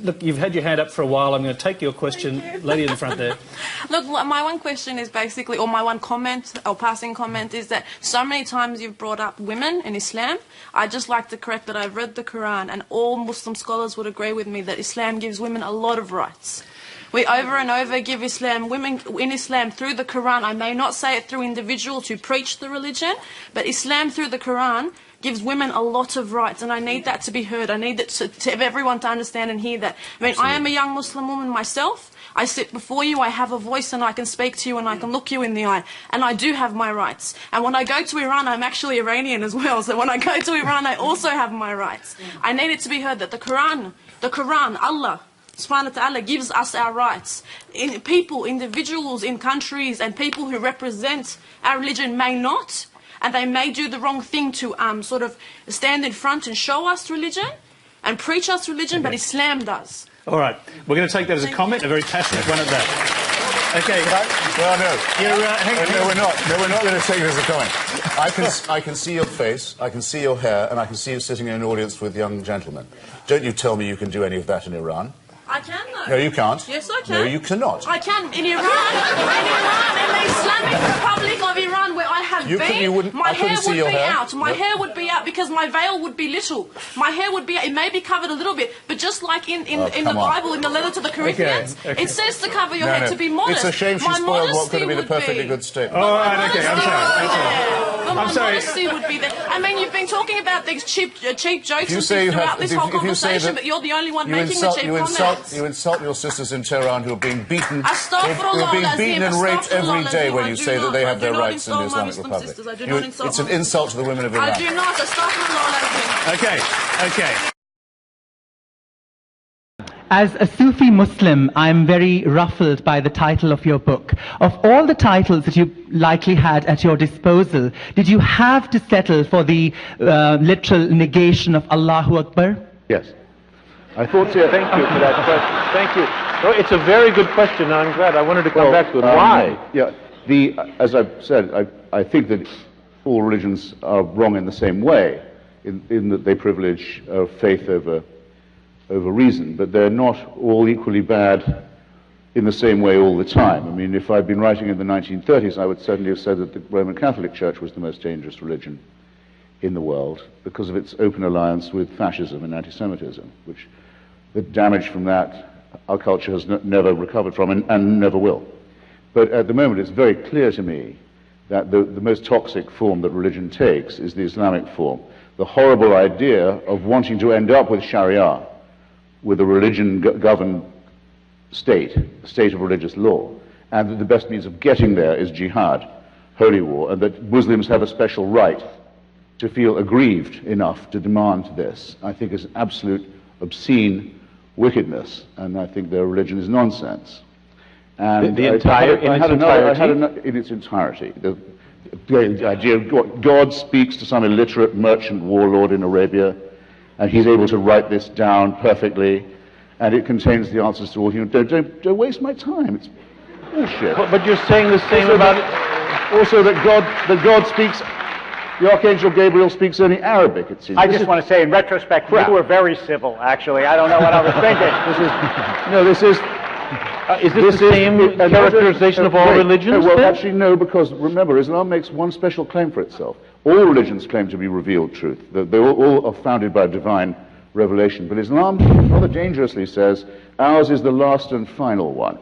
look, you've had your hand up for a while. I'm going to take your question. Lady in the front there. Look, my one question is basically, or my one comment, or passing comment, is that so many times you've brought up women in Islam. I'd just like to correct that I've read the Quran, and all Muslim scholars would agree with me that Islam gives women a lot of rights. We over and over give women in Islam through the Quran. I may not say it through individuals who preach the religion, but Islam through the Quran gives women a lot of rights, and I need that to be heard. I need that to everyone to understand and hear that. I mean, I am a young Muslim woman myself. I sit before you, I have a voice, and I can speak to you, and I can look you in the eye, and I do have my rights. And when I go to Iran, I'm actually Iranian as well, so when I go to Iran, I also have my rights. I need it to be heard that the Quran, Allah Subhanahu wa ta'ala gives us our rights. People, individuals in countries and people who represent our religion may not, and they may do the wrong thing to sort of stand in front and show us religion and preach us religion, but Islam does. All right. We're going to take that as a comment, a very passionate one at that. Okay. Well, no. No, we're not. No, we're not going to take it as a comment. I can see your face, I can see your hair, and I can see you sitting in an audience with young gentlemen. Don't you tell me you can do any of that in Iran. I can, though. No, you can't. Yes, I can. No, you cannot. I can. In Iran, in the Islamic Republic of Iran, where I have been, my hair would be out. My hair would be out because my veil would be little. My hair would be, it may be covered a little bit, but just like in the Bible, in the letter to the Corinthians, it says to cover your head, to be modest. It's a shame she spoiled what could have been a perfectly good statement. All right, okay, I'm sorry. Modesty would be there. I mean, you've been talking about these cheap jokes and things throughout this whole conversation, but you're the only one making the cheap comments. You insult your sisters in Tehran who are being beaten, and raped every day when you say that they have their rights in the Islamic Republic. It's an insult to the women of Iran. I do not. Okay. As a Sufi Muslim, I'm very ruffled by the title of your book. Of all the titles that you likely had at your disposal, did you have to settle for the literal negation of Allahu Akbar? Yes. I thought so. Thank you for that question. Thank you. No, it's a very good question, and I'm glad. I wanted to come back to it. Why? Yeah. As I've said, I think that all religions are wrong in the same way, in that they privilege faith over reason, but they're not all equally bad in the same way all the time. I mean, if I'd been writing in the 1930s, I would certainly have said that the Roman Catholic Church was the most dangerous religion in the world because of its open alliance with fascism and anti-Semitism, which the damage from that our culture has never recovered from and never will. But at the moment it's very clear to me that the most toxic form that religion takes is the Islamic form. The horrible idea of wanting to end up with Sharia, with a religion-governed state, a state of religious law, and that the best means of getting there is jihad, holy war, and that Muslims have a special right to feel aggrieved enough to demand this, I think is absolute obscene wickedness, and I think their religion is nonsense. And in its entirety. The idea of God speaks to some illiterate merchant warlord in Arabia, and he's able to write this down perfectly, and it contains the answers to all human. Don't waste my time. It's bullshit. But you're saying the same about it. Also, that God speaks. The Archangel Gabriel speaks only Arabic, it seems. I just want to say, in retrospect, you were very civil, actually. I don't know what I was thinking. Is this the same characterization of all religions? Well, actually, no, because remember, Islam makes one special claim for itself. All religions claim to be revealed truth. They all are founded by divine revelation. But Islam rather dangerously says, ours is the last and final one.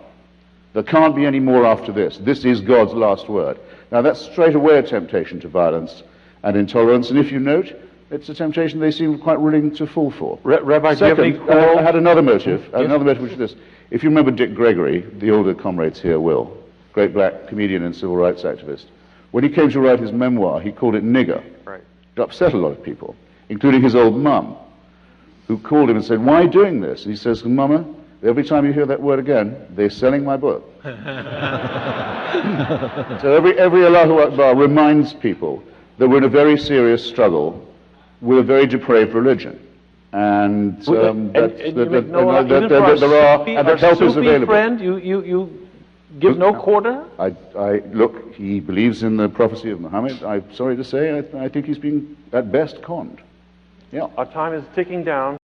There can't be any more after this. This is God's last word. Now, that's straight away a temptation to violence and intolerance, and if you note, it's a temptation they seem quite willing to fall for. Rabbi, second, I had another motive, which is this. If you remember Dick Gregory, the older comrades here will, great black comedian and civil rights activist, when he came to write his memoir, he called it nigger. Right. It upset a lot of people, including his old mum, who called him and said, "Why are you doing this?" And he says, "Mama, every time you hear that word again, they're selling my book." So every Allahu Akbar reminds people that we're in a very serious struggle with a very depraved religion, and that help is available. Friend, you give no quarter. Look, he believes in the prophecy of Muhammad. I'm sorry to say, I think he's being at best conned. Yeah. Our time is ticking down.